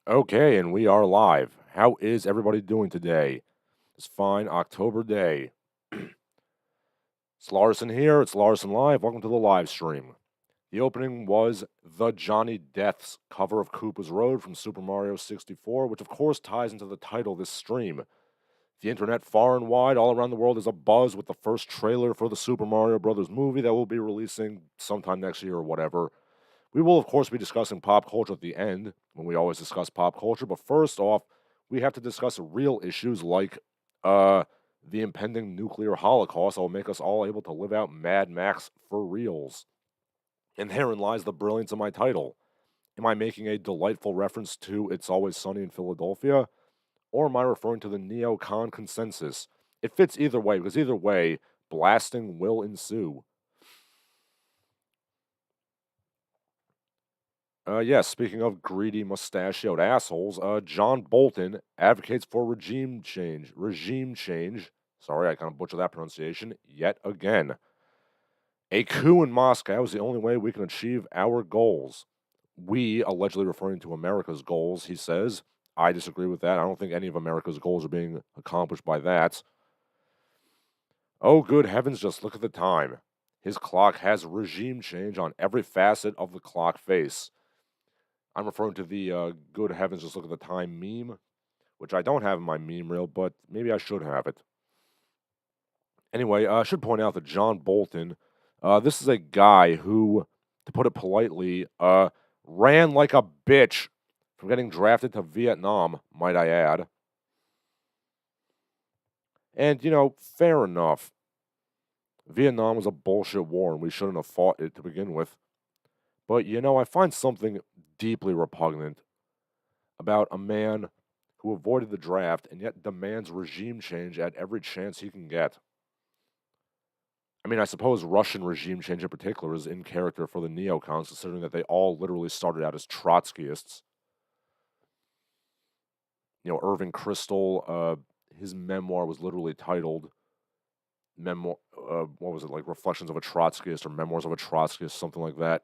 Okay, and we are live. How is everybody doing today? This fine October day. It's Larsen here. It's Larsen Live. Welcome to the live stream. The opening was TheJonnyDeath's cover of Koopa's Road from Super Mario 64, which of course ties into the title of this stream. The internet far and wide, all around the world, is abuzz with the first trailer for the Super Mario Brothers movie that will be releasing sometime next year or whatever. We will, of course, be discussing pop culture at the end, when we always discuss pop culture. But first off, we have to discuss real issues like the impending nuclear holocaust that will make us all able to live out Mad Max for reals. And herein lies the brilliance of my title. Am I making a delightful reference to It's Always Sunny in Philadelphia? Or am I referring to the neocon consensus? It fits either way, because either way, blasting will ensue. Yes, speaking of greedy, mustachioed assholes, John Bolton advocates for regime change. Regime change. Sorry, I kind of butchered that pronunciation yet again. A coup in Moscow is the only way we can achieve our goals. We, allegedly referring to America's goals, he says. I disagree with that. I don't think any of America's goals are being accomplished by that. Oh, good heavens, just look at the time. His clock has regime change on every facet of the clock face. I'm referring to the good heavens, just look at the time meme, which I don't have in my meme reel, but maybe I should have it. Anyway, I should point out that John Bolton, this is a guy who, to put it politely, ran like a bitch from getting drafted to Vietnam, might I add. And, fair enough. Vietnam was a bullshit war, and we shouldn't have fought it to begin with. But, I find something deeply repugnant about a man who avoided the draft and yet demands regime change at every chance he can get. I mean, I suppose Russian regime change in particular is in character for the neocons, considering that they all literally started out as Trotskyists. Irving Kristol, his memoir was literally titled what was it, like Reflections of a Trotskyist or Memoirs of a Trotskyist, something like that.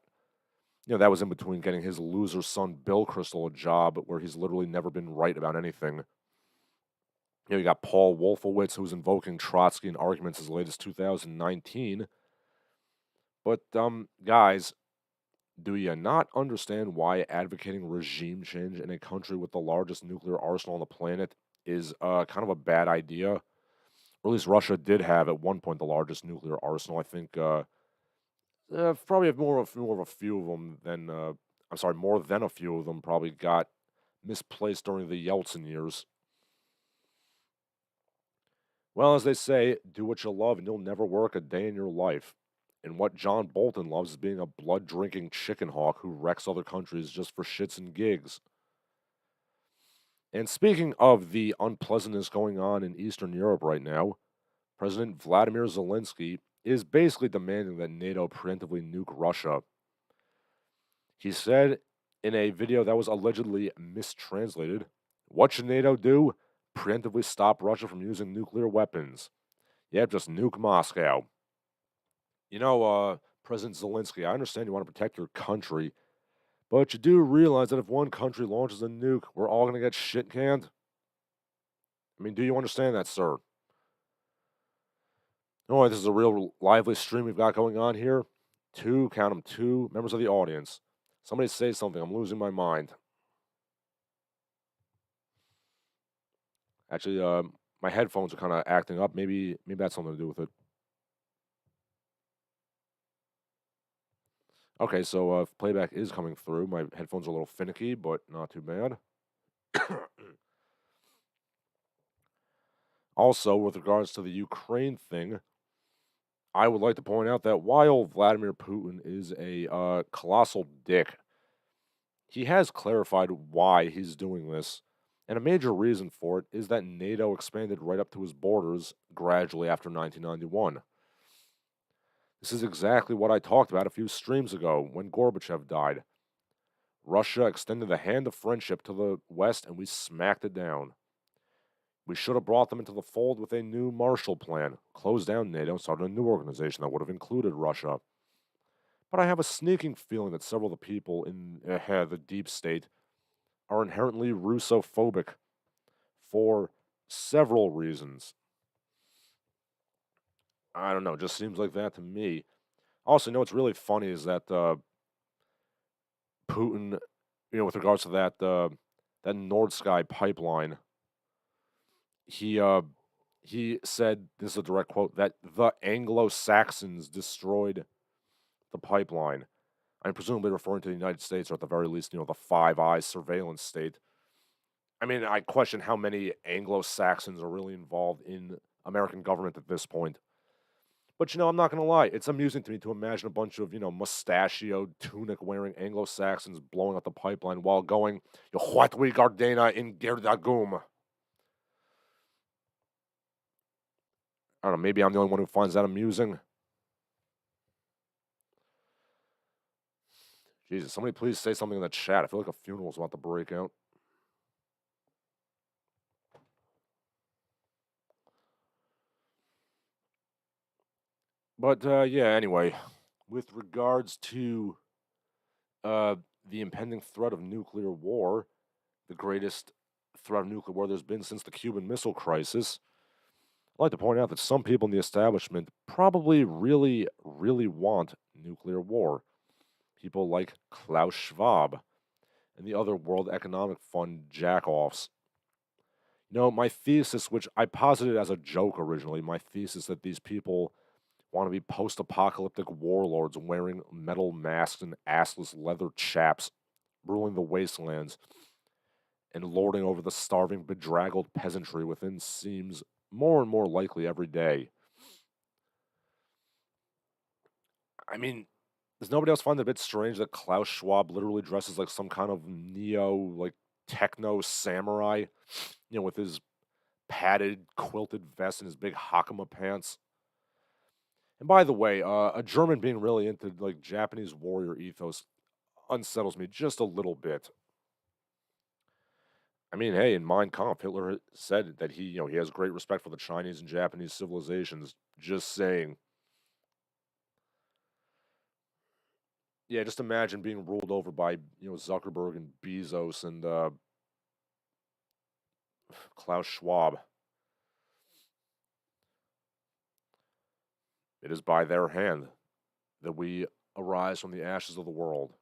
That was in between getting his loser son Bill Kristol a job where he's literally never been right about anything. You got Paul Wolfowitz, who's invoking Trotsky in arguments as late as 2019. But, guys, do you not understand why advocating regime change in a country with the largest nuclear arsenal on the planet is kind of a bad idea? Or at least Russia did have at one point the largest nuclear arsenal. I think probably have more of a few of them than more than a few of them probably got misplaced during the Yeltsin years. Well, as they say, do what you love and you'll never work a day in your life. And what John Bolton loves is being a blood drinking chicken hawk who wrecks other countries just for shits and gigs. And speaking of the unpleasantness going on in Eastern Europe right now, President Vladimir Zelensky is basically demanding that NATO preemptively nuke Russia. He said in a video that was allegedly mistranslated, "What should NATO do? Preemptively stop Russia from using nuclear weapons. Yep, just nuke Moscow." President Zelensky, I understand you want to protect your country, but you do realize that if one country launches a nuke, we're all going to get shit canned? I mean, do you understand that, sir? Oh, this is a real lively stream we've got going on here. Count them, two members of the audience. Somebody say something. I'm losing my mind. Actually, my headphones are kind of acting up. Maybe that's something to do with it. Okay, so if playback is coming through. My headphones are a little finicky, but not too bad. Also, with regards to the Ukraine thing, I would like to point out that while Vladimir Putin is a colossal dick, he has clarified why he's doing this. And a major reason for it is that NATO expanded right up to his borders gradually after 1991. This is exactly what I talked about a few streams ago when Gorbachev died. Russia extended the hand of friendship to the West and we smacked it down. We should have brought them into the fold with a new Marshall Plan, closed down NATO, and started a new organization that would have included Russia. But I have a sneaking feeling that several of the people in the deep state are inherently Russophobic for several reasons. I don't know, it just seems like that to me. Also, you know what's really funny is that Putin, with regards to that Nord Sky pipeline, he uh, he said, this is a direct quote, that the Anglo-Saxons destroyed the pipeline. I'm presumably referring to the United States, or at the very least, the Five Eyes surveillance state. I mean, I question how many Anglo-Saxons are really involved in American government at this point. But I'm not going to lie. It's amusing to me to imagine a bunch of, mustachioed, tunic wearing Anglo Saxons blowing up the pipeline while going, What we Gardena in Gerdagum. I don't know. Maybe I'm the only one who finds that amusing. Jesus, somebody please say something in the chat. I feel like a funeral's about to break out. But, yeah, anyway, with regards to the impending threat of nuclear war, the greatest threat of nuclear war there's been since the Cuban Missile Crisis, I'd like to point out that some people in the establishment probably really, really want nuclear war. People like Klaus Schwab and the other World Economic Fund jackoffs. My thesis, which I posited as a joke originally, my thesis that these people want to be post apocalyptic warlords wearing metal masks and assless leather chaps, ruling the wastelands and lording over the starving, bedraggled peasantry within seems more and more likely every day. I mean, does nobody else find it a bit strange that Klaus Schwab literally dresses like some kind of like techno samurai, with his padded, quilted vest and his big Hakama pants? And by the way, a German being really into like Japanese warrior ethos unsettles me just a little bit. I mean, hey, in Mein Kampf, Hitler said that he has great respect for the Chinese and Japanese civilizations. Just saying. Yeah, just imagine being ruled over by Zuckerberg and Bezos and Klaus Schwab. It is by their hand that we arise from the ashes of the world,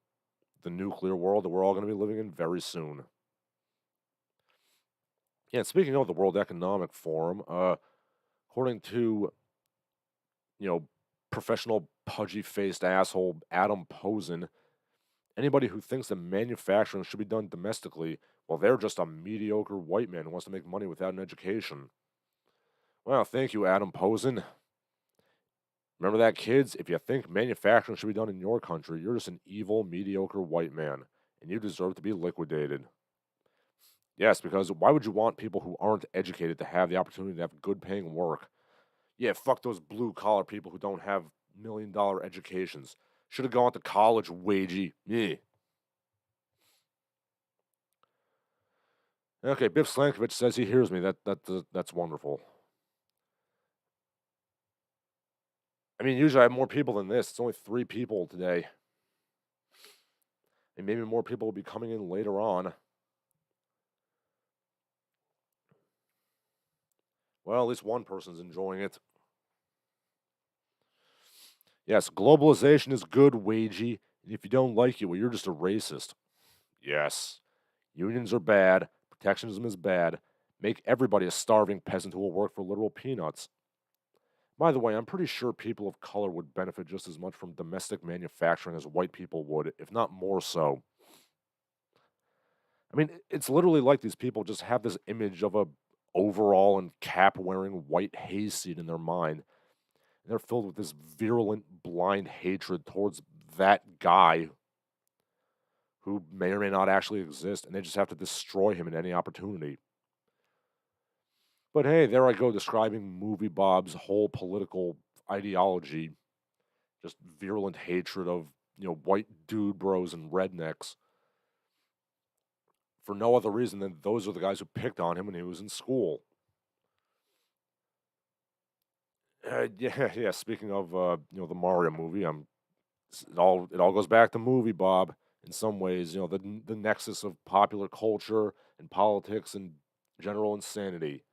the nuclear world that we're all going to be living in very soon. Yeah, and speaking of the World Economic Forum, according to professional pudgy-faced asshole Adam Posen, anybody who thinks that manufacturing should be done domestically, well, they're just a mediocre white man who wants to make money without an education. Well, thank you, Adam Posen. Remember that, kids? If you think manufacturing should be done in your country, you're just an evil, mediocre white man, and you deserve to be liquidated. Yes, because why would you want people who aren't educated to have the opportunity to have good paying work? Yeah, fuck those blue collar people who don't have $1 million educations. Should have gone to college, Wagie. Yeah. Okay, Biff Slankovich says he hears me. That's wonderful. I mean, usually I have more people than this. It's only 3 people today. And maybe more people will be coming in later on. Well, at least one person's enjoying it. Yes, globalization is good, Wagey. And if you don't like it, well, you're just a racist. Yes. Unions are bad. Protectionism is bad. Make everybody a starving peasant who will work for literal peanuts. By the way, I'm pretty sure people of color would benefit just as much from domestic manufacturing as white people would, if not more so. I mean, it's literally like these people just have this image of a overall and cap wearing white hayseed in their mind. And they're filled with this virulent, blind hatred towards that guy who may or may not actually exist, and they just have to destroy him at any opportunity. But hey, there I go describing Moviebob's whole political ideology. Just virulent hatred of, white dude bros and rednecks. For no other reason than those are the guys who picked on him when he was in school. Yeah. Speaking of, the Mario movie, it all goes back to Moviebob in some ways, the nexus of popular culture and politics and general insanity.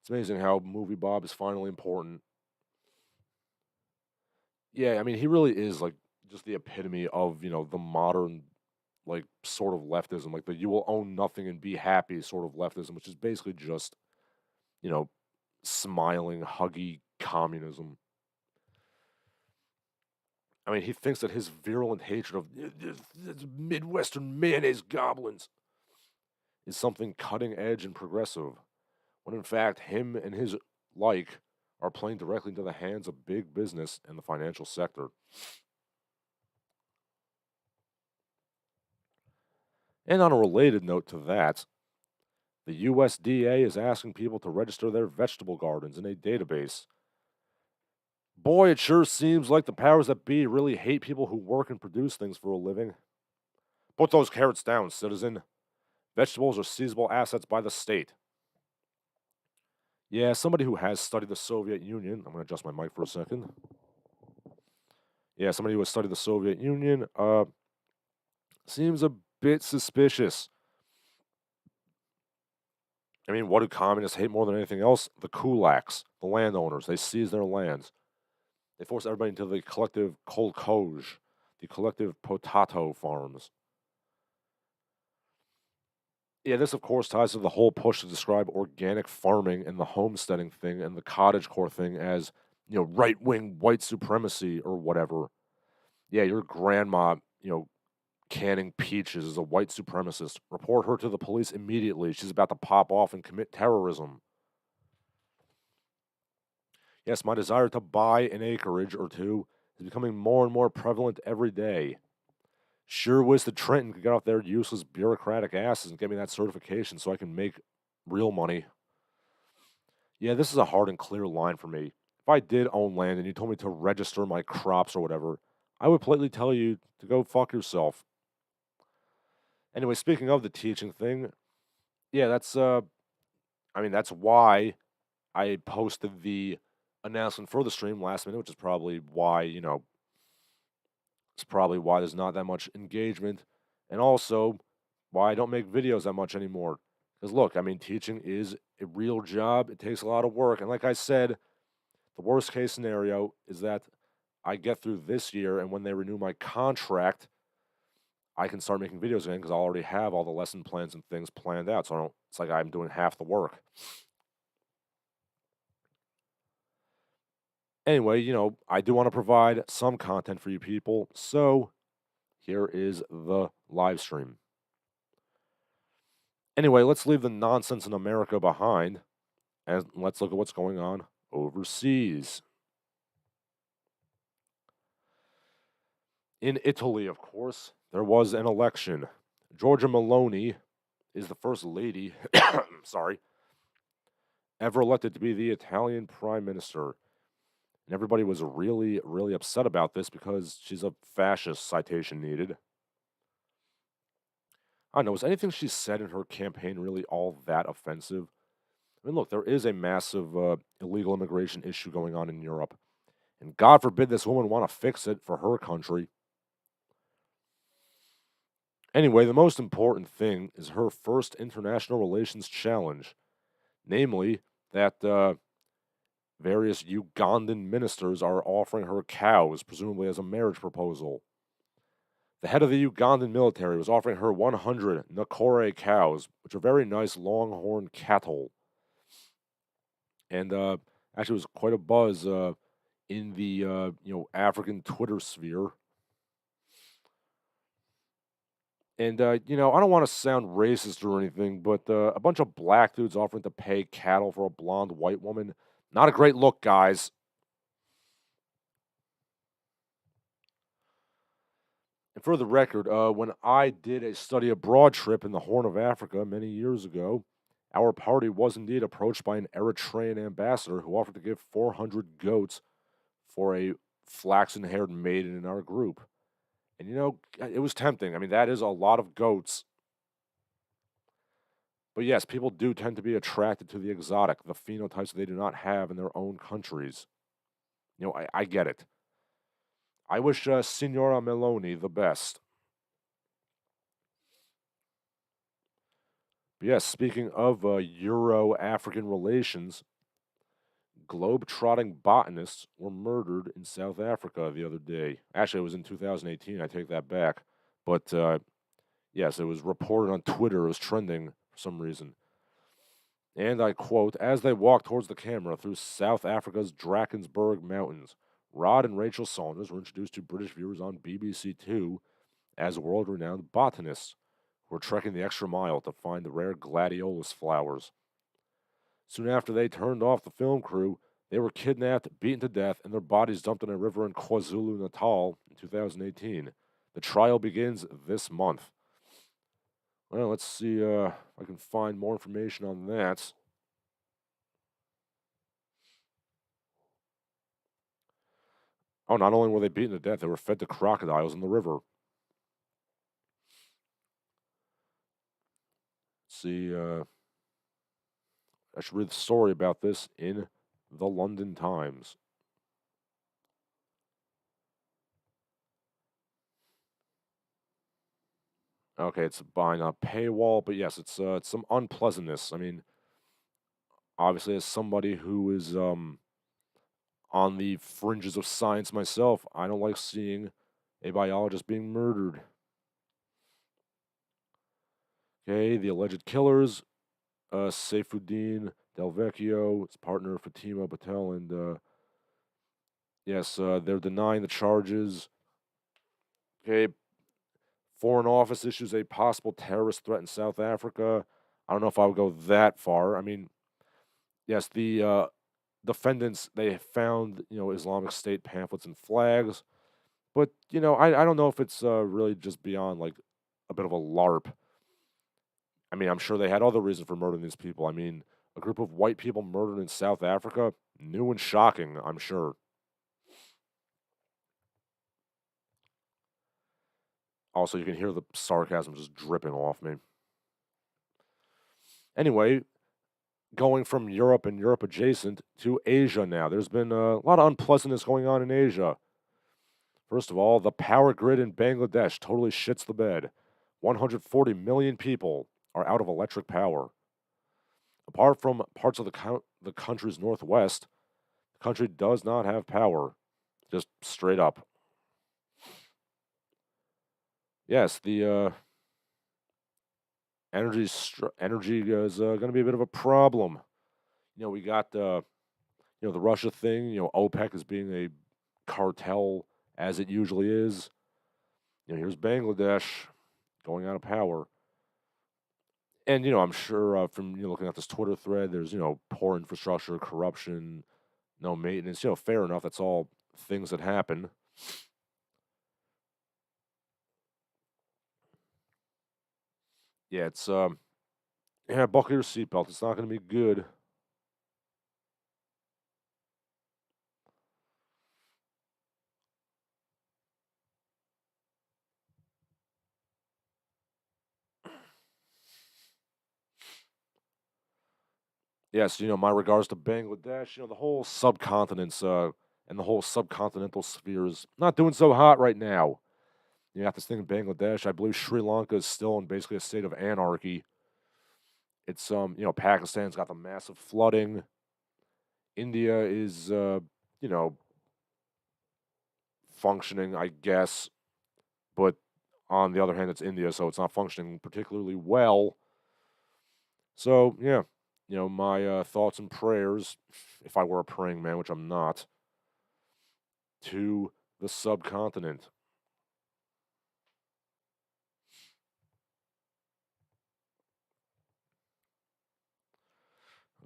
It's amazing how Movie Bob is finally important. Yeah, I mean, he really is like just the epitome of, the modern, like, sort of leftism, like the you will own nothing and be happy sort of leftism, which is basically just, you know, smiling, huggy communism. I mean, he thinks that his virulent hatred of Midwestern mayonnaise goblins is something cutting edge and progressive, when in fact, him and his like are playing directly into the hands of big business and the financial sector. And on a related note to that, the USDA is asking people to register their vegetable gardens in a database. Boy, it sure seems like the powers that be really hate people who work and produce things for a living. Put those carrots down, citizen. Vegetables are seizable assets by the state. Yeah, somebody who has studied the Soviet Union. I'm going to adjust my mic for a second. Yeah, somebody who has studied the Soviet Union seems a bit suspicious. I mean, what do communists hate more than anything else? The kulaks, the landowners. They seize their lands. They force everybody into the collective kolkhoz, the collective potato farms. Yeah, this of course ties to the whole push to describe organic farming and the homesteading thing and the cottagecore thing as, right-wing white supremacy or whatever. Yeah, your grandma, canning peaches is a white supremacist. Report her to the police immediately. She's about to pop off and commit terrorism. Yes, my desire to buy an acreage or two is becoming more and more prevalent every day. Sure wish that Trenton could get off their useless bureaucratic asses and get me that certification so I can make real money. Yeah, this is a hard and clear line for me. If I did own land and you told me to register my crops or whatever, I would politely tell you to go fuck yourself. Anyway, speaking of the teaching thing, yeah, that's why I posted the announcement for the stream last minute, which is probably why, it's probably why there's not that much engagement, and also why I don't make videos that much anymore. Because look, I mean, teaching is a real job. It takes a lot of work, and like I said, the worst case scenario is that I get through this year, and when they renew my contract, I can start making videos again because I already have all the lesson plans and things planned out. So I don't. It's like I'm doing half the work. Anyway, I do want to provide some content for you people, so here is the live stream. Anyway, let's leave the nonsense in America behind and let's look at what's going on overseas. In Italy, of course, there was an election. Giorgia Meloni is the first lady, sorry, ever elected to be the Italian prime minister. And everybody was really, really upset about this because she's a fascist, citation needed. I don't know, was anything she said in her campaign really all that offensive? I mean, look, there is a massive illegal immigration issue going on in Europe. And God forbid this woman want to fix it for her country. Anyway, the most important thing is her first international relations challenge. Namely, that various Ugandan ministers are offering her cows, presumably as a marriage proposal. The head of the Ugandan military was offering her 100 Nakore cows, which are very nice longhorn cattle. And actually, was quite a buzz in the African Twitter sphere. And I don't want to sound racist or anything, but a bunch of black dudes offering to pay cattle for a blonde white woman, not a great look, guys. And for the record, when I did a study abroad trip in the Horn of Africa many years ago, our party was indeed approached by an Eritrean ambassador who offered to give 400 goats for a flaxen haired maiden in our group. And it was tempting. I mean, that is a lot of goats. But yes, people do tend to be attracted to the exotic, the phenotypes they do not have in their own countries. I get it. I wish Signora Meloni the best. But yes, speaking of Euro-African relations, globe-trotting botanists were murdered in South Africa the other day. Actually, it was in 2018. I take that back. But yes, it was reported on Twitter. It was trending for some reason. And I quote, as they walked towards the camera through South Africa's Drakensberg Mountains, Rod and Rachel Saunders were introduced to British viewers on BBC Two as world-renowned botanists who were trekking the extra mile to find the rare gladiolus flowers. Soon after they turned off the film crew, they were kidnapped, beaten to death, and their bodies dumped in a river in KwaZulu Natal in 2018. The trial begins this month. Well, let's see if I can find more information on that. Oh, not only were they beaten to death, they were fed to crocodiles in the river. Let's see, I should read the story about this in the London Times. Okay, it's behind a paywall, but yes, it's some unpleasantness. I mean, obviously, as somebody who is on the fringes of science myself, I don't like seeing a biologist being murdered. Okay, the alleged killers, Saifuddin Delvecchio, his partner Fatima Patel, and yes, they're denying the charges. Okay, Foreign Office issues a possible terrorist threat in South Africa. I don't know if I would go that far. I mean, yes, the defendants they found Islamic State pamphlets and flags, but I don't know if it's really just beyond like a bit of a LARP. I mean, I'm sure they had other reasons for murdering these people. I mean, a group of white people murdered in South Africa, new and shocking, I'm sure. Also, you can hear the sarcasm just dripping off me. Anyway, going from Europe and Europe adjacent to Asia now. There's been a lot of unpleasantness going on in Asia. First of all, the power grid in Bangladesh totally shits the bed. 140 million people are out of electric power. Apart from parts of the country's northwest, the country does not have power. Just straight up. Yes, the energy is going to be a bit of a problem. We got the Russia thing. OPEC is being a cartel as it usually is. Here's Bangladesh going out of power. And, I'm sure from looking at this Twitter thread, there's, poor infrastructure, corruption, no maintenance. Fair enough. That's all things that happen. Yeah, it's, yeah, buckle your seatbelt. It's not going to be good. Yes, my regards to Bangladesh. The whole subcontinent's, and the whole subcontinental sphere is not doing so hot right now. You got this thing in Bangladesh. I believe Sri Lanka is still in basically a state of anarchy. It's Pakistan's got the massive flooding. India is functioning, I guess, but on the other hand, it's India, so it's not functioning particularly well. So yeah, my thoughts and prayers, if I were a praying man, which I'm not, to the subcontinent.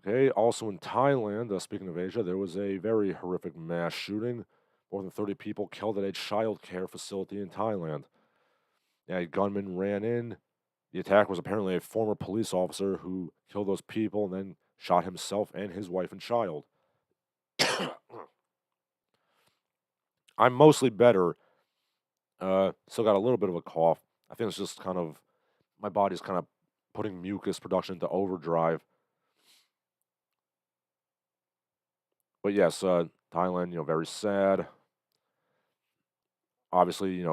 Okay, also in Thailand, speaking of Asia, there was a very horrific mass shooting. More than 30 people killed at a child care facility in Thailand. A gunman ran in. The attack was apparently a former police officer who killed those people and then shot himself and his wife and child. I'm mostly better. Still got a little bit of a cough. I think it's just kind of my body's kind of putting mucus production into overdrive. But yes, Thailand, very sad. Obviously,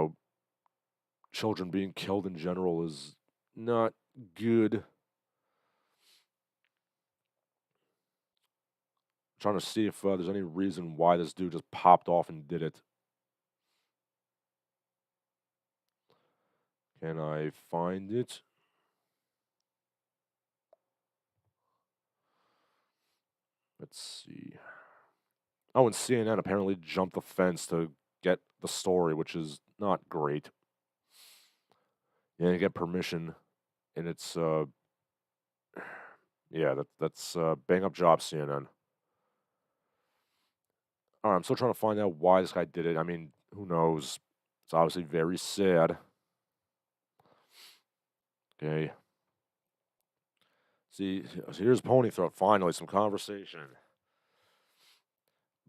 children being killed in general is not good. Trying to see if there's any reason why this dude just popped off and did it. Can I find it? Let's see. Oh, and CNN apparently jumped the fence to get the story, which is not great. You get permission, and it's yeah, that's bang up job, CNN. All right, I'm still trying to find out why this guy did it. I mean, who knows? It's obviously very sad. Okay. See, here's Pony Throat. Finally, some conversation.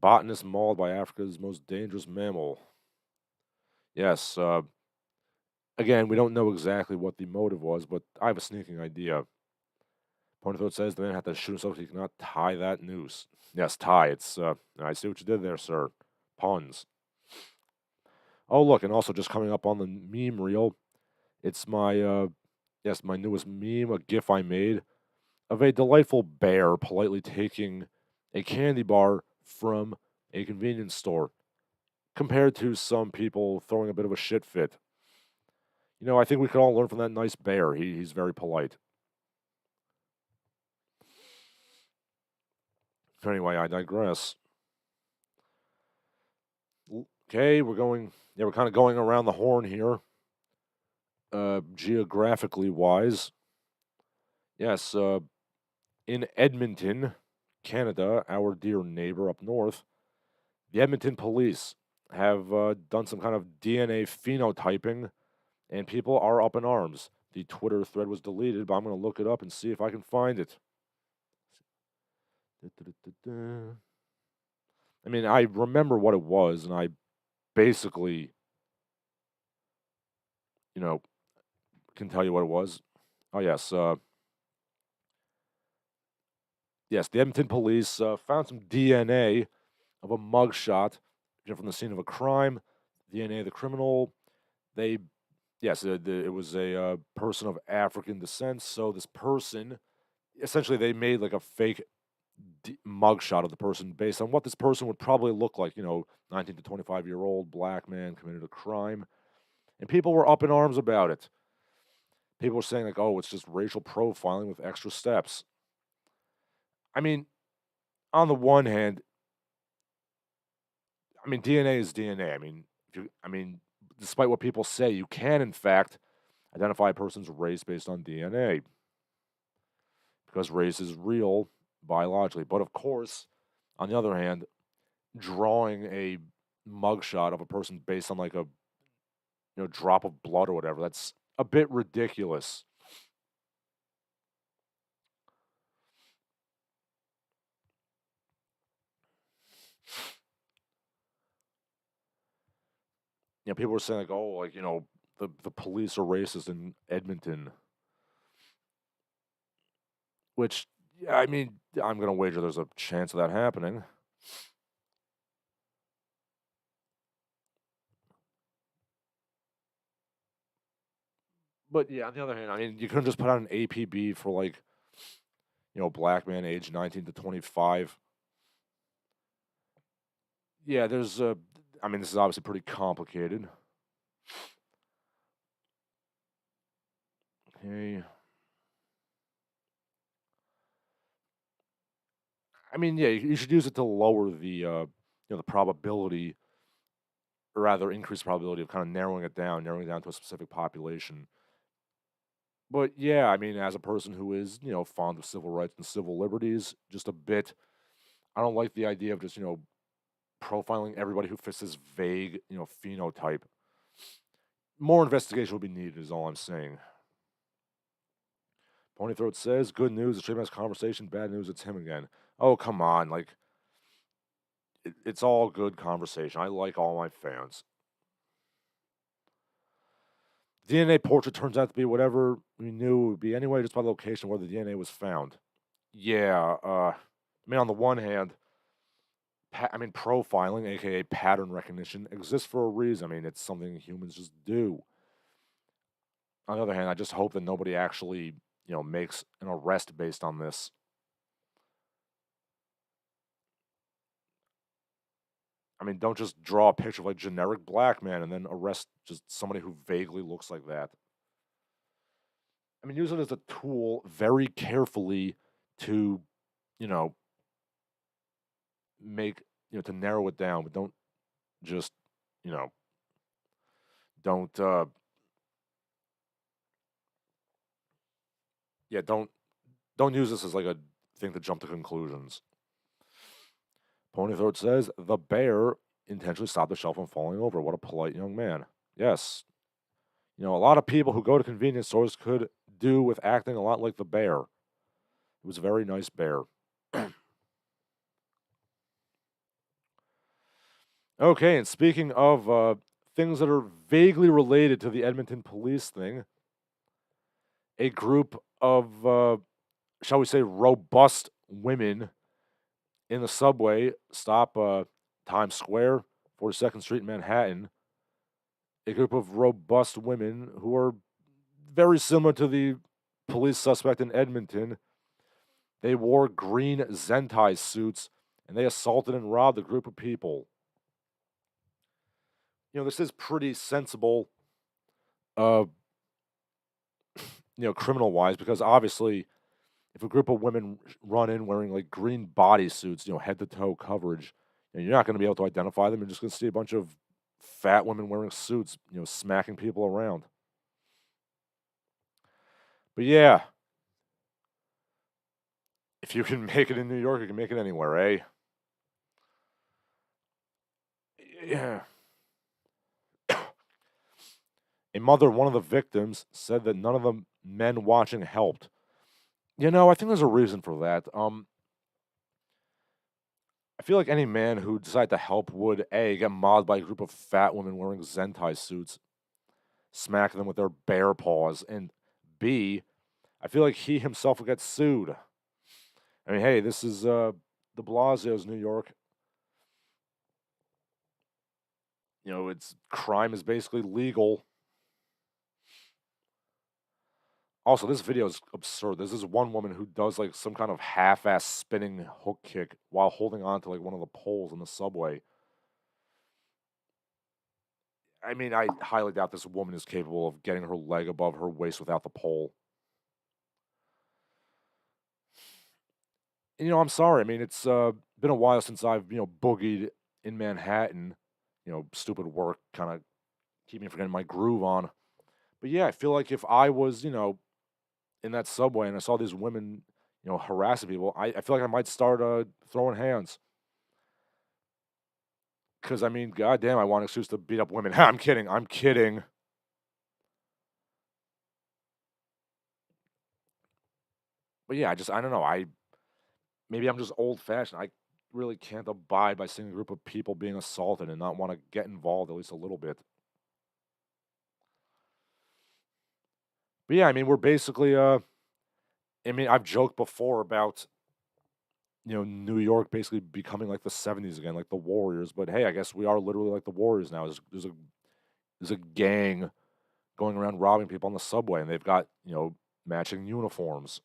Botanist mauled by Africa's most dangerous mammal. Yes. Again, we don't know exactly what the motive was, but I have a sneaking idea. Ponythroat says the man had to shoot himself so he cannot tie that noose. Yes, tie. It's, I see what you did there, sir. Puns. Oh, look, and also just coming up on the meme reel, it's my, yes, my newest meme, a GIF I made of a delightful bear politely taking a candy bar from a convenience store, compared to some people throwing a bit of a shit fit. You know, I think we could all learn from that nice bear. He's very polite. Anyway, I digress. Okay, we're kind of going around the horn here, geographically wise. Yes, in Edmonton, Canada, our dear neighbor up north, the Edmonton Police have done some kind of DNA phenotyping, and people are up in arms. The Twitter thread was deleted, but I'm going to look it up and see if I can find it. I mean, I remember what it was, and I basically, can tell you what it was. Oh, yes. Yes, the Edmonton Police found some DNA of a mugshot from the scene of a crime. DNA of the criminal. It was a person of African descent. So this person, essentially, they made like a fake mugshot of the person based on what this person would probably look like. 19 to 25-year-old black man committed a crime, and people were up in arms about it. People were saying like, "Oh, it's just racial profiling with extra steps." I mean, on the one hand, DNA is DNA. Despite what people say, you can in fact identify a person's race based on DNA because race is real biologically. But of course, on the other hand, drawing a mugshot of a person based on like a drop of blood or whatever, that's a bit ridiculous. People were saying like, oh, like, the police are racist in Edmonton, which, yeah, I'm gonna wager there's a chance of that happening. But yeah, on the other hand, you couldn't just put out an APB for like, black man age 19 to 25. Yeah, this is obviously pretty complicated. Okay. Yeah, you should use it to lower the probability, or rather increase the probability of kind of narrowing it down to a specific population. But yeah, as a person who is, fond of civil rights and civil liberties, just a bit, I don't like the idea of just, profiling everybody who fits this vague, phenotype. More investigation will be needed, is all I'm saying. Ponythroat says, good news, the stream has conversation, bad news, it's him again. Oh, come on, like, it's all good conversation. I like all my fans. DNA portrait turns out to be whatever we knew it would be anyway, just by the location where the DNA was found. Yeah, on the one hand, profiling, aka pattern recognition, exists for a reason. It's something humans just do. On the other hand, I just hope that nobody actually, makes an arrest based on this. I mean, don't just draw a picture of like generic black man and then arrest just somebody who vaguely looks like that. I mean, use it as a tool very carefully to, you know, make, to narrow it down, but don't just, you know, don't, yeah, don't use this as like a thing to jump to conclusions. Ponythroat says the bear intentionally stopped the shelf from falling over. What a polite young man. Yes, a lot of people who go to convenience stores could do with acting a lot like the bear. It was a very nice bear. Okay, and speaking of things that are vaguely related to the Edmonton Police thing, a group of, shall we say, robust women in the subway stop Times Square, 42nd Street in Manhattan. A group of robust women who are very similar to the police suspect in Edmonton. They wore green zentai suits and they assaulted and robbed a group of people. This is pretty sensible, uh, criminal wise, because obviously, if a group of women run in wearing like green bodysuits, head to toe coverage, you're not going to be able to identify them. You're just going to see a bunch of fat women wearing suits, smacking people around. But yeah, if you can make it in New York, you can make it anywhere, eh? Yeah. A mother, one of the victims, said that none of the men watching helped. I think there's a reason for that. I feel like any man who decided to help would A, get mobbed by a group of fat women wearing zentai suits, smacking them with their bear paws, and B, I feel like he himself would get sued. I mean, hey, this is de Blasio's New York. It's crime is basically legal. Also, this video is absurd. There's this one woman who does like some kind of half-ass spinning hook kick while holding on to like one of the poles in the subway. I mean, I highly doubt this woman is capable of getting her leg above her waist without the pole. And, I'm sorry. I mean, it's been a while since I've, boogied in Manhattan. Stupid work kind of keep me from getting my groove on. But yeah, I feel like if I was, in that subway and I saw these women, harassing people, I feel like I might start throwing hands. Because, I mean, goddamn, I want an excuse to beat up women. I'm kidding. I'm kidding. But yeah, I don't know. Maybe I'm just old fashioned. I really can't abide by seeing a group of people being assaulted and not want to get involved at least a little bit. But yeah, I mean, we're basically, I mean, I've joked before about, New York basically becoming like the 70s again, like the Warriors. But hey, I guess we are literally like the Warriors now. There's a gang going around robbing people on the subway, and they've got, matching uniforms.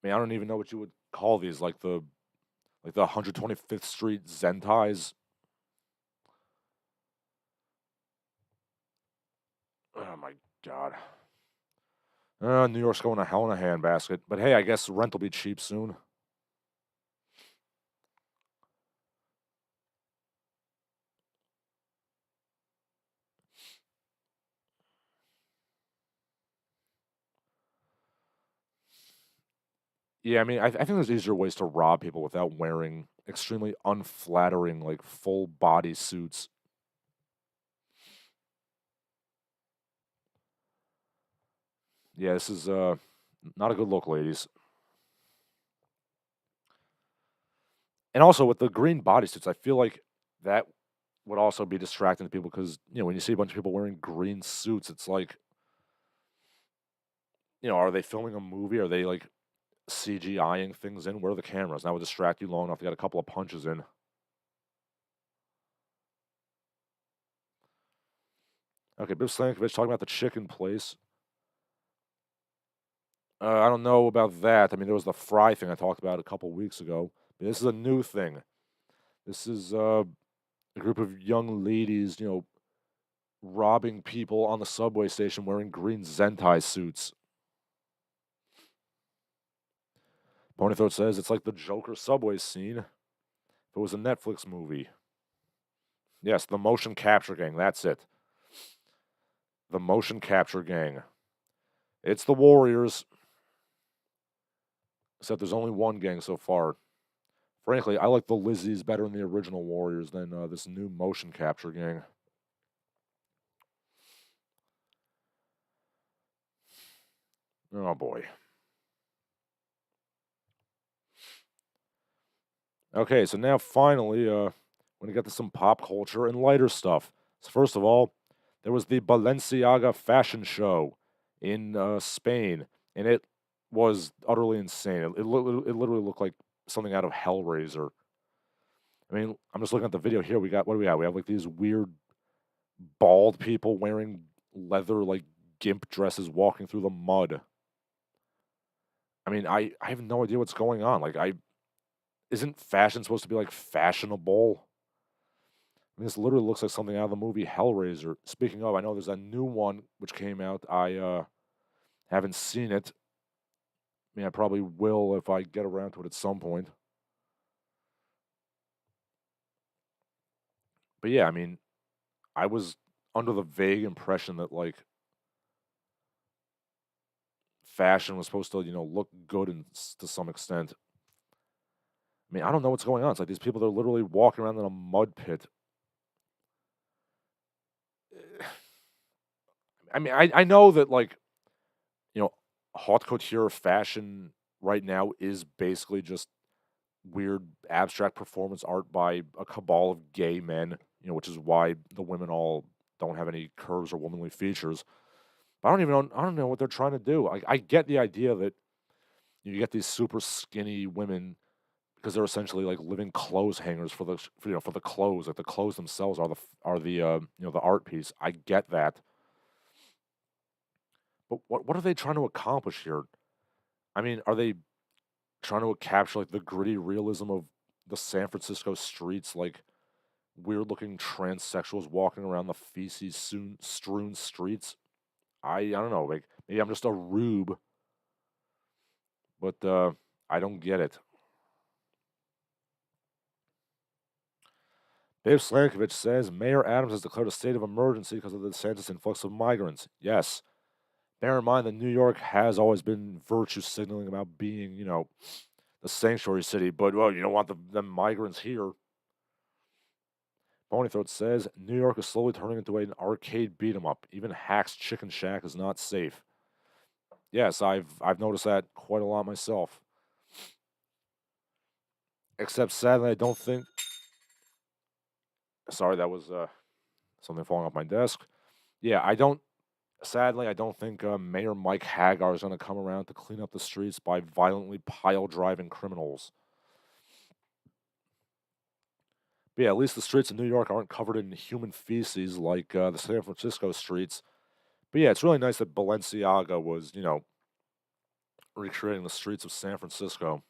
I mean, I don't even know what you would call these, like the 125th Street Zentais. Oh my god. New York's going to hell in a handbasket. But hey, I guess rent will be cheap soon. Yeah, I mean, I think there's easier ways to rob people without wearing extremely unflattering, like full body suits. Yeah, this is not a good look, ladies. And also with the green bodysuits, I feel like that would also be distracting to people because when you see a bunch of people wearing green suits, it's like, are they filming a movie? Are they like CGIing things in? Where are the cameras? That would distract you long enough to get a couple of punches in. Okay, Bill Stankovic talking about the chicken place. I don't know about that. I mean, there was the fry thing I talked about a couple weeks ago. But this is a new thing. This is a group of young ladies, robbing people on the subway station wearing green zentai suits. Ponythroat says it's like the Joker subway scene if it was a Netflix movie. Yes, the motion capture gang. That's it. The motion capture gang. It's the Warriors. Except there's only one gang so far. Frankly, I like the Lizzies better than the original Warriors than this new motion capture gang. Oh boy. Okay, so now finally, we're gonna get to some pop culture and lighter stuff. So first of all, there was the Balenciaga fashion show in Spain, and it was utterly insane. It literally looked like something out of Hellraiser. I mean, I'm just looking at the video here. We got what do we have? We have like these weird bald people wearing leather like gimp dresses walking through the mud. I mean, I have no idea what's going on. Like isn't fashion supposed to be like fashionable? I mean, this literally looks like something out of the movie Hellraiser. Speaking of, I know there's a new one which came out. I haven't seen it. I mean, I probably will if I get around to it at some point. But yeah, I mean, I was under the vague impression that like fashion was supposed to, look good to some extent. I mean, I don't know what's going on. It's like these people, they're literally walking around in a mud pit. I mean, I know that like, you know, haute couture fashion right now is basically just weird abstract performance art by a cabal of gay men, which is why the women all don't have any curves or womanly features. But I don't know what they're trying to do. I get the idea that you get these super skinny women because they're essentially like living clothes hangers for the clothes. Like the clothes themselves are the the art piece. I get that, but what are they trying to accomplish here? I mean, are they trying to capture like the gritty realism of the San Francisco streets, like weird looking transsexuals walking around the feces strewn streets? I don't know. Like maybe I'm just a rube, but I don't get it. Dave Slankovich says Mayor Adams has declared a state of emergency because of the DeSantis influx of migrants. Yes. Bear in mind that New York has always been virtue signaling about being, the sanctuary city, but, well, you don't want the migrants here. Ponythroat says New York is slowly turning into an arcade beat 'em up. Even Hack's Chicken Shack is not safe. Yes, I've noticed that quite a lot myself. Except sadly, I don't think. Sorry, that was something falling off my desk. Yeah, I don't. Sadly, I don't think Mayor Mike Hagar is going to come around to clean up the streets by violently pile driving criminals. But yeah, at least the streets of New York aren't covered in human feces like the San Francisco streets. But yeah, it's really nice that Balenciaga was, recreating the streets of San Francisco.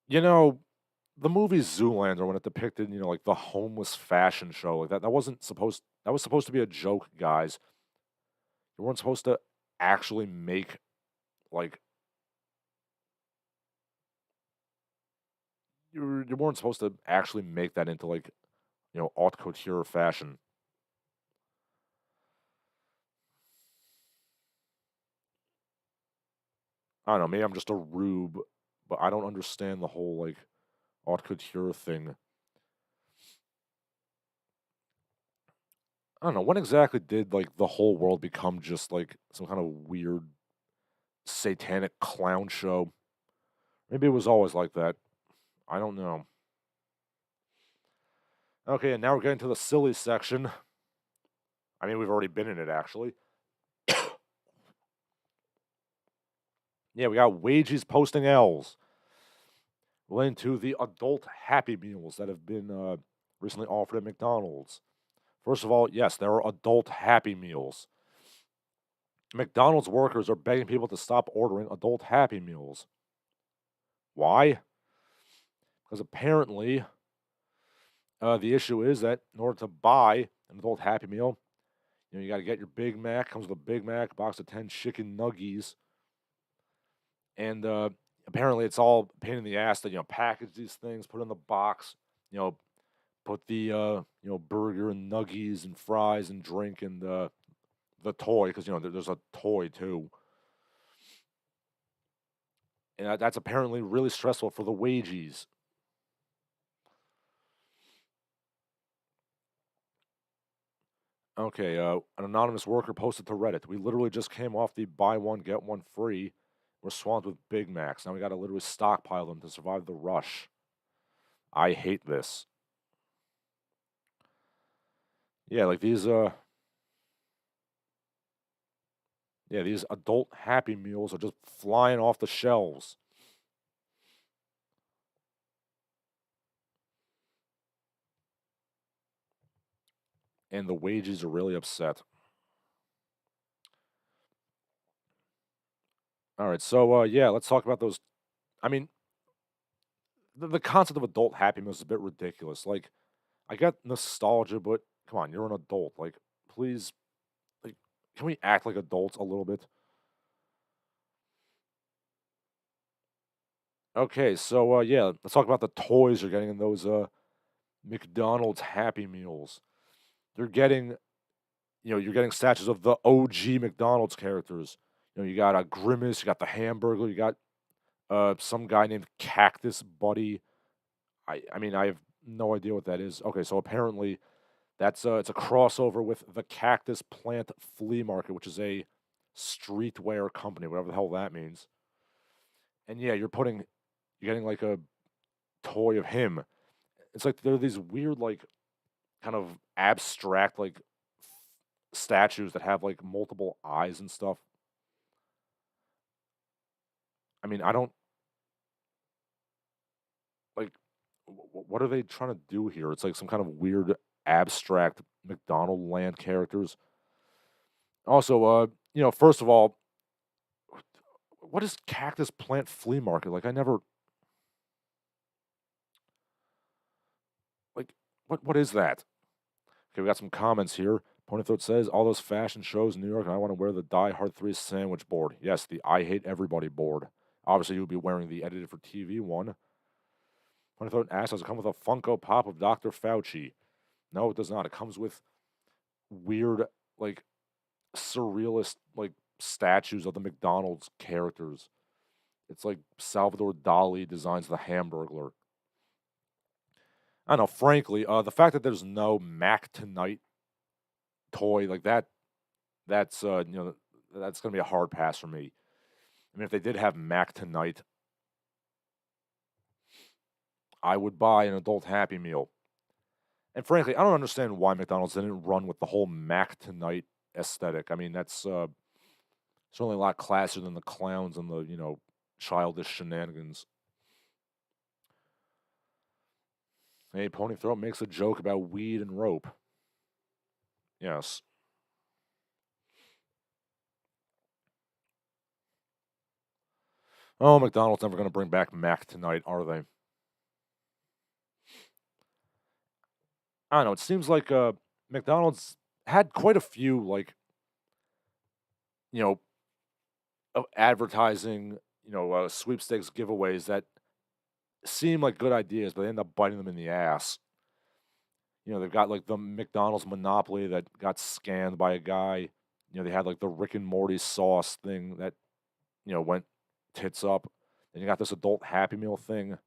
You know, the movie Zoolander, when it depicted, like the homeless fashion show, like that was supposed to be a joke, guys. You weren't supposed to actually make like you weren't supposed to actually make that into like, haute couture fashion. I don't know, maybe I'm just a rube, but I don't understand the whole like haute couture thing. I don't know, when exactly did like the whole world become just like some kind of weird satanic clown show? Maybe it was always like that. I don't know. Okay, and now we're getting to the silly section. I mean, we've already been in it actually. Yeah, we got Wagies posting L's. relating to the adult Happy Meals that have been recently offered at McDonald's. First of all, yes, there are adult Happy Meals. McDonald's workers are begging people to stop ordering adult Happy Meals. Why? Because apparently, the issue is that in order to buy an adult Happy Meal, you got to get your Big Mac. Comes with a Big Mac, box of 10 chicken nuggies, and apparently it's all a pain in the ass to package these things, put in the box, you know, put the burger and nuggies and fries and drink and the toy, because there's a toy too, and that's apparently really stressful for the Wagies. Okay, an anonymous worker posted to Reddit. We literally just came off the buy one get one free. We're swamped with Big Macs. Now we got to literally stockpile them to survive the rush. I hate this. Yeah, like these adult Happy Meals are just flying off the shelves. And the Wages are really upset. All right, so yeah, let's talk about those. I mean, the concept of adult Happy Meals is a bit ridiculous. Like, I get nostalgia, but come on, you're an adult. Like, please, like, can we act like adults a little bit? Okay, so yeah, let's talk about the toys you're getting in those McDonald's Happy Meals. You're getting, you're getting statues of the OG McDonald's characters. You got a Grimace, you got the Hamburger, you got some guy named Cactus Buddy. I mean, I have no idea what that is. Okay, so apparently that's it's a crossover with the Cactus Plant Flea Market, which is a streetwear company, whatever the hell that means. And yeah, you're getting like a toy of him. It's like there are these weird, like, kind of abstract, like, statues that have like multiple eyes and stuff. I mean, I don't like. What are they trying to do here? It's like some kind of weird abstract McDonald land characters. Also, first of all, what is Cactus Plant Flea Market? Like, I never like. What is that? Okay, we got some comments here. Ponythroat says, all those fashion shows in New York, and I want to wear the Die Hard 3 sandwich board. Yes, the I Hate Everybody board. Obviously, you'll be wearing the edited for TV one. Ponythroat asks, does it come with a Funko Pop of Dr. Fauci? No, it does not. It comes with weird, like, surrealist, like, statues of the McDonald's characters. It's like Salvador Dali designs the Hamburglar. I don't know, frankly, the fact that there's no Mac Tonight toy like that, that's gonna be a hard pass for me. I mean, if they did have Mac Tonight, I would buy an adult Happy Meal. And frankly, I don't understand why McDonald's didn't run with the whole Mac Tonight aesthetic. I mean, that's certainly a lot classier than the clowns and the childish shenanigans. Hey, Pony Throat makes a joke about weed and rope. Yes. Oh, McDonald's never going to bring back Mac Tonight, are they? I don't know. It seems like McDonald's had quite a few, like, you know, advertising, sweepstakes giveaways that seem like good ideas, but they end up biting them in the ass. They've got like the McDonald's Monopoly that got scanned by a guy. They had like the Rick and Morty sauce thing that, went tits up. And you got this adult Happy Meal thing.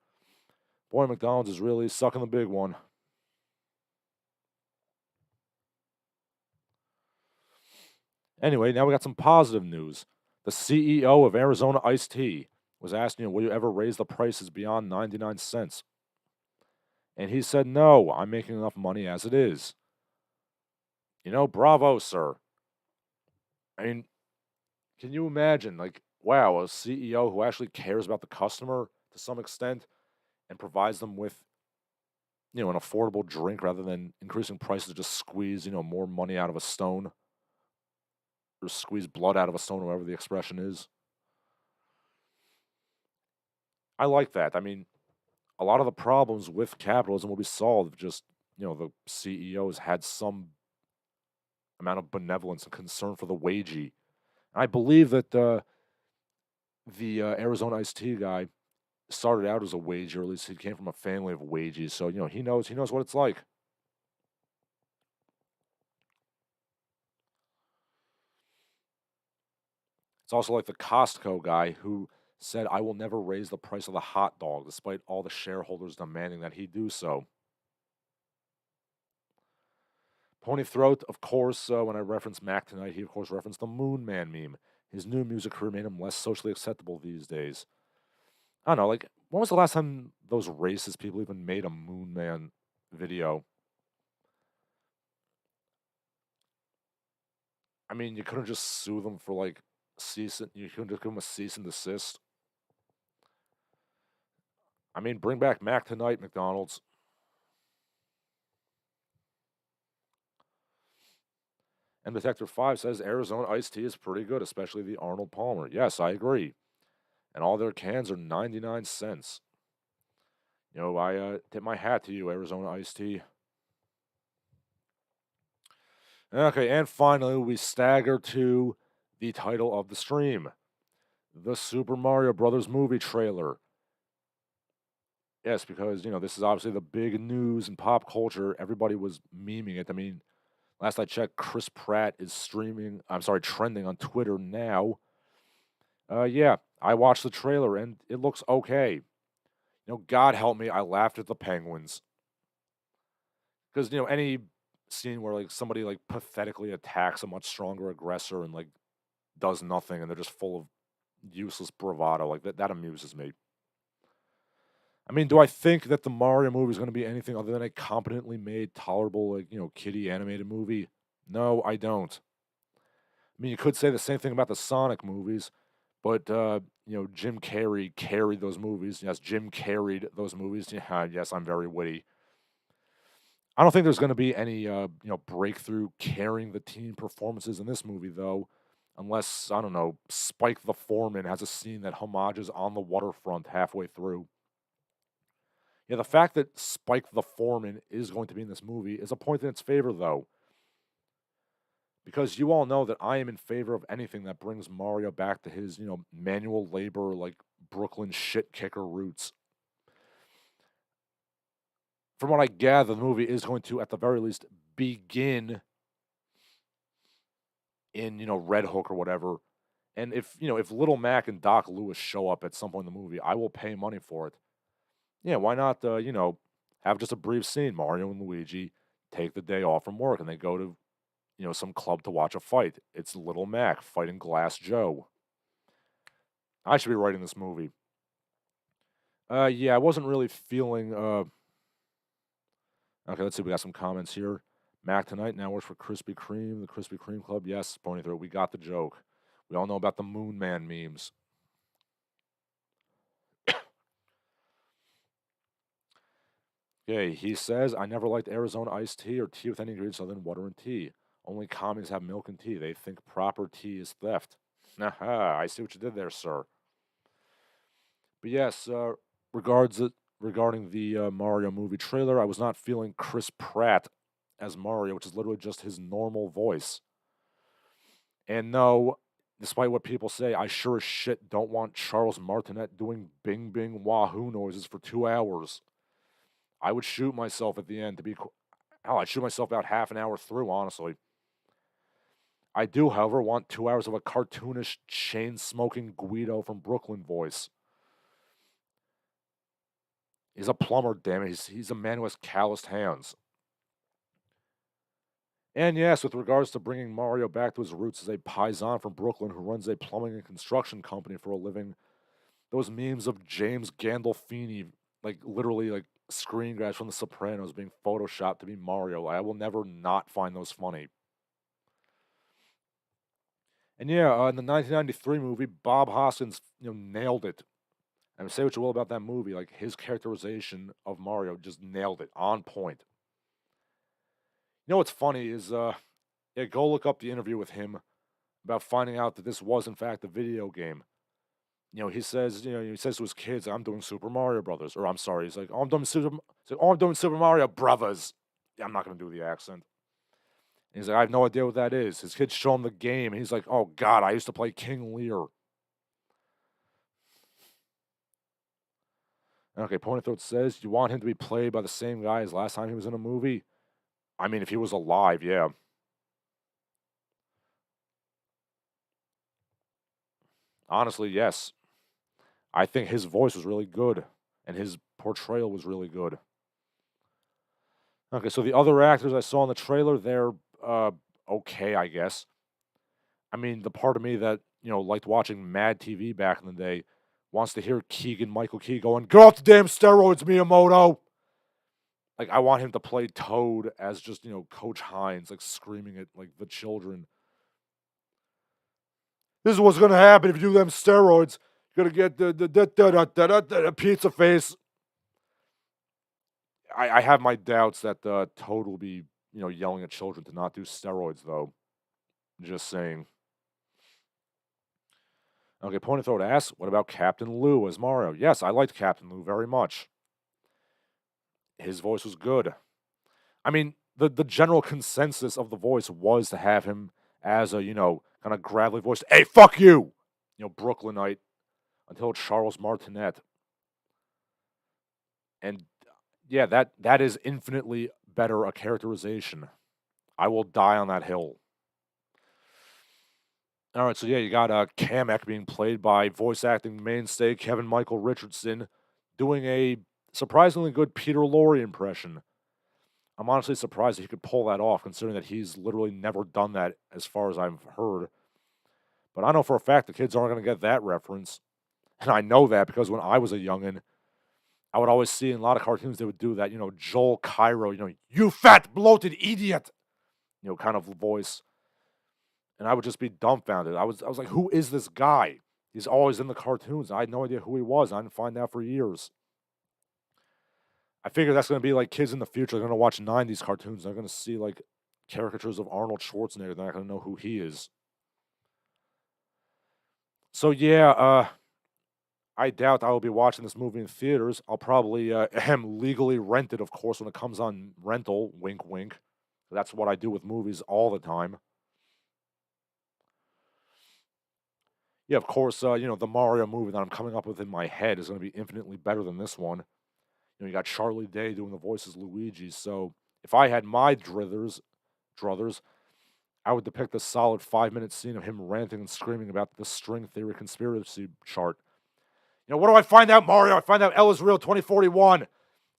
Boy, McDonald's is really sucking the big one. Anyway, now we got some positive news. The CEO of Arizona Iced Tea was asked, will you ever raise the prices beyond 99 cents? And he said, no, I'm making enough money as it is. Bravo, sir. I mean, can you imagine, like, wow, a CEO who actually cares about the customer to some extent and provides them with, an affordable drink rather than increasing prices to just squeeze, more money out of a stone or squeeze blood out of a stone, whatever the expression is. I like that. I mean, a lot of the problems with capitalism will be solved if just, the CEOs had some amount of benevolence and concern for the wagee. And I believe that the Arizona iced tea guy started out as a wagee, or at least he came from a family of wagies, so he knows what it's like. It's also like the Costco guy who said, "I will never raise the price of the hot dog," despite all the shareholders demanding that he do so. Pony Throat, of course, when I referenced Mac tonight, he of course referenced the Moon Man meme. His new music career made him less socially acceptable these days. I don't know, like, when was the last time those racist people even made a Moon Man video? I mean, you couldn't just sue them for like you couldn't just give them a cease and desist. I mean, bring back Mac tonight, McDonald's. And Detector 5 says Arizona iced tea is pretty good, especially the Arnold Palmer. Yes, I agree. And all their cans are 99 cents. I tip my hat to you, Arizona iced tea. Okay, and finally, we stagger to the title of the stream, the Super Mario Brothers movie trailer. Yes, because, this is obviously the big news in pop culture. Everybody was memeing it. I mean, last I checked, Chris Pratt is trending on Twitter now. Yeah, I watched the trailer and it looks okay. God help me, I laughed at the penguins. Because, any scene where like somebody like pathetically attacks a much stronger aggressor and like does nothing and they're just full of useless bravado, like that amuses me. I mean, do I think that the Mario movie is going to be anything other than a competently made, tolerable, like, kiddie animated movie? No, I don't. I mean, you could say the same thing about the Sonic movies, but Jim Carrey carried those movies. Yes, Jim carried those movies. Yeah, yes, I'm very witty. I don't think there's going to be any breakthrough carrying the teen performances in this movie though, unless I don't know Spike the Foreman has a scene that homages On the Waterfront halfway through. Yeah, the fact that Spike the Foreman is going to be in this movie is a point in its favor though, because you all know that I am in favor of anything that brings Mario back to his manual labor like Brooklyn shit kicker roots. From what I gather, the movie is going to, at the very least, begin in Red Hook or whatever. And if Little Mac and Doc Lewis show up at some point in the movie, I will pay money for it. Yeah, why not? Have just a brief scene. Mario and Luigi take the day off from work and they go to some club to watch a fight. It's Little Mac fighting Glass Joe. I should be writing this movie. Yeah, I wasn't really feeling. Okay, let's see. We got some comments here. Mac tonight now works for Krispy Kreme, the Krispy Kreme Club. Yes, Pony Throat. We got the joke. We all know about the Moon Man memes. Okay, he says, I never liked Arizona iced tea or tea with any ingredients other than water and tea. Only commies have milk and tea. They think proper tea is theft. Aha, I see what you did there, sir. But yes, regarding the Mario movie trailer, I was not feeling Chris Pratt as Mario, which is literally just his normal voice. And no, despite what people say, I sure as shit don't want Charles Martinet doing bing bing wahoo noises for 2 hours. I would shoot myself at the end to be. Hell, I'd shoot myself about half an hour through, honestly. I do, however, want 2 hours of a cartoonish, chain smoking Guido from Brooklyn voice. He's a plumber, damn it. He's a man who has calloused hands. And yes, with regards to bringing Mario back to his roots as a paisan from Brooklyn who runs a plumbing and construction company for a living, those memes of James Gandolfini, like literally like screen grabs from The Sopranos being photoshopped to be Mario, I will never not find those funny. And yeah, in the 1993 movie, Bob Hoskins, nailed it And say what you will about that movie, like his characterization of Mario just nailed it, on point. You know what's funny is, yeah, go look up the interview with him about finding out that this was in fact a video game. He says, he says to his kids, "I'm doing Super Mario Brothers," or I'm sorry, he's like, "Oh, I'm doing Super Mario Brothers." Yeah, I'm not gonna do the accent. And he's like, "I have no idea what that is." His kids show him the game, and he's like, "Oh God, I used to play King Lear." Okay, Ponythroat says, "You want him to be played by the same guy as last time he was in a movie?" I mean, if he was alive, yeah. Honestly, yes. I think his voice was really good, and his portrayal was really good. Okay, so the other actors I saw in the trailer, they're uh, okay, I guess. I mean, the part of me that, liked watching Mad TV back in the day wants to hear Keegan Michael Key going, "Get off the damn steroids, Miyamoto!" Like, I want him to play Toad as just, Coach Hines, like, screaming at, like, the children. "This is what's gonna happen if you do them steroids. You're gonna get the pizza face." I have my doubts that Toad will be, yelling at children to not do steroids, though. Just saying. Okay, Ponythroat asks, what about Captain Lou as Mario? Yes, I liked Captain Lou very much. His voice was good. I mean, the general consensus of the voice was to have him as a, kind of gravelly voice. "Hey, fuck you!" Brooklynite, until Charles Martinet. And yeah, that is infinitely better a characterization. I will die on that hill. All right, so yeah, you got Kamek being played by voice acting mainstay Kevin Michael Richardson, doing a surprisingly good Peter Lorre impression. I'm honestly surprised that he could pull that off, considering that he's literally never done that, as far as I've heard. But I know for a fact the kids aren't going to get that reference, and I know that because when I was a youngin', I would always see in a lot of cartoons they would do that, Joel Cairo, "You fat bloated idiot," kind of voice. And I would just be dumbfounded. I was like, who is this guy? He's always in the cartoons. I had no idea who he was. I didn't find out for years. I figure that's going to be like kids in the future. They're going to watch 90s cartoons. They're going to see like caricatures of Arnold Schwarzenegger. They're not going to know who he is. So yeah, I doubt I will be watching this movie in theaters. I'll probably am legally rent it, of course, when it comes on rental. Wink, wink. That's what I do with movies all the time. Yeah, of course, the Mario movie that I'm coming up with in my head is going to be infinitely better than this one. You got Charlie Day doing the voices Luigi. So if I had my druthers, I would depict a solid 5-minute scene of him ranting and screaming about the string theory conspiracy chart. What do I find out, Mario? I find out L is real 2041.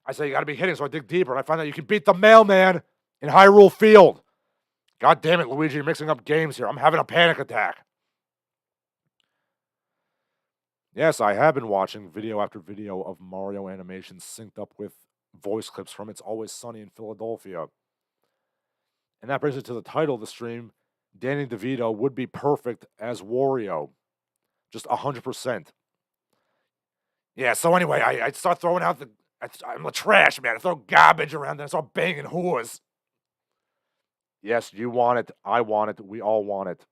I say, you got to be hitting, so I dig deeper, and I find out you can beat the mailman in Hyrule Field. God damn it, Luigi, you're mixing up games here. I'm having a panic attack. Yes, I have been watching video after video of Mario animations synced up with voice clips from It's Always Sunny in Philadelphia. And that brings me to the title of the stream. Danny DeVito would be perfect as Wario. Just 100%. Yeah, so anyway, I start throwing out I'm the trash, man. I throw garbage around and I start banging whores. Yes, you want it. I want it. We all want it.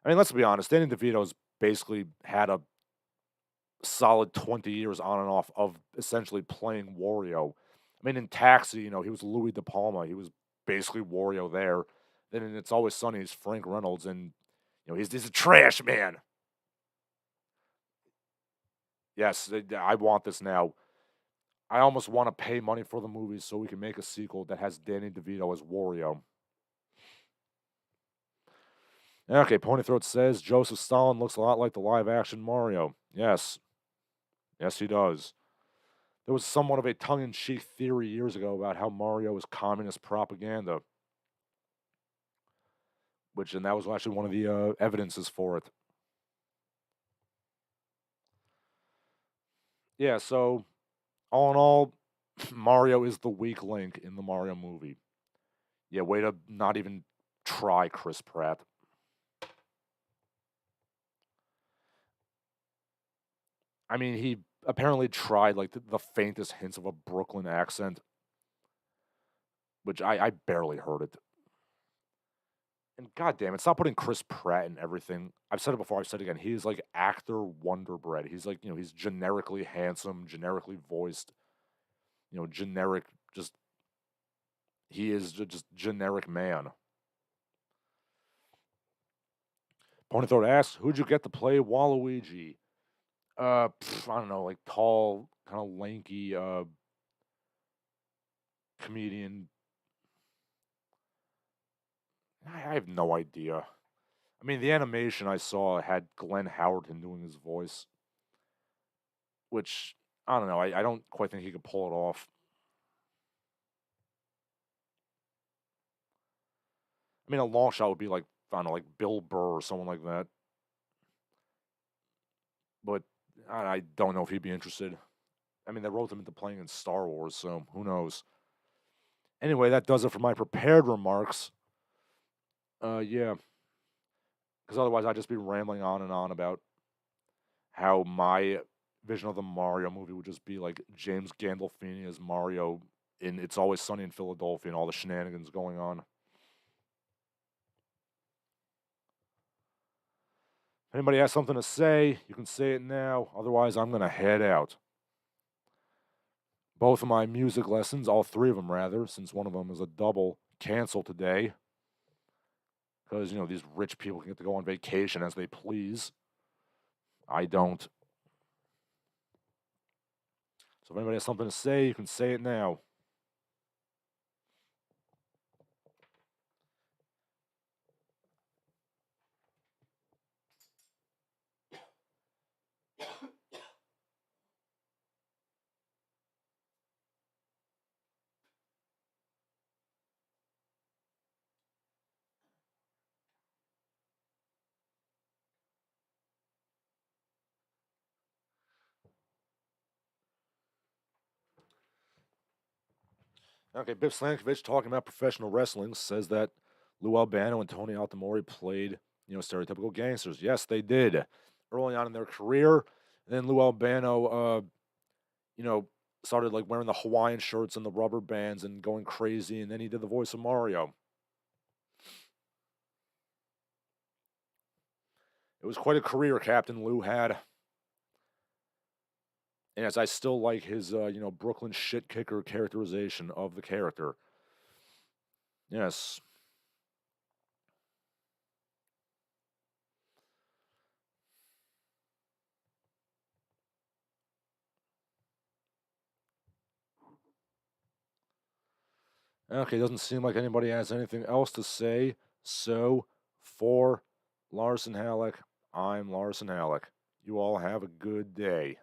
I mean, let's be honest. Danny DeVito's basically had a solid 20 years on and off of essentially playing Wario. I mean, in Taxi, he was Louis De Palma. He was basically Wario there. Then in It's Always Sunny, he's Frank Reynolds, and he's a trash man. Yes, I want this now. I almost want to pay money for the movie so we can make a sequel that has Danny DeVito as Wario. Okay, Ponythroat says Joseph Stalin looks a lot like the live-action Mario. Yes. Yes, he does. There was somewhat of a tongue-in-cheek theory years ago about how Mario is communist propaganda, and that was actually one of the evidences for it. Yeah, so all in all, Mario is the weak link in the Mario movie. Yeah, way to not even try, Chris Pratt. I mean, he apparently tried like the faintest hints of a Brooklyn accent, which I barely heard it. And goddamn it, stop putting Chris Pratt in everything. I've said it before, I've said it again. He's like actor wonder bread. He's like, he's generically handsome, generically voiced, generic, just, he is just generic man. Pony Throat asks, who'd you get to play Waluigi? I don't know, like tall, kind of lanky, comedian. I have no idea. I mean, the animation I saw had Glenn Howerton doing his voice, which I don't know. I don't quite think he could pull it off. I mean, a long shot would be like, I don't know, like Bill Burr or someone like that. But I don't know if he'd be interested. I mean, they wrote him into playing in Star Wars, so who knows. Anyway, that does it for my prepared remarks. Yeah, because otherwise I'd just be rambling on and on about how my vision of the Mario movie would just be like James Gandolfini as Mario in It's Always Sunny in Philadelphia and all the shenanigans going on. If anybody has something to say, you can say it now. Otherwise, I'm going to head out. Both of my music lessons, all three of them rather, since one of them is a double, canceled today. Because, these rich people can get to go on vacation as they please. I don't. So if anybody has something to say, you can say it now. Okay, Biff Slankovich, talking about professional wrestling, says that Lou Albano and Tony Altamori played, stereotypical gangsters. Yes, they did. Early on in their career, then Lou Albano, you know, started like wearing the Hawaiian shirts and the rubber bands and going crazy, and then he did the voice of Mario. It was quite a career Captain Lou had. And as I still like his, Brooklyn shit kicker characterization of the character. Yes. Okay, doesn't seem like anybody has anything else to say. So, for Larsen Halleck, I'm Larsen Halleck. You all have a good day.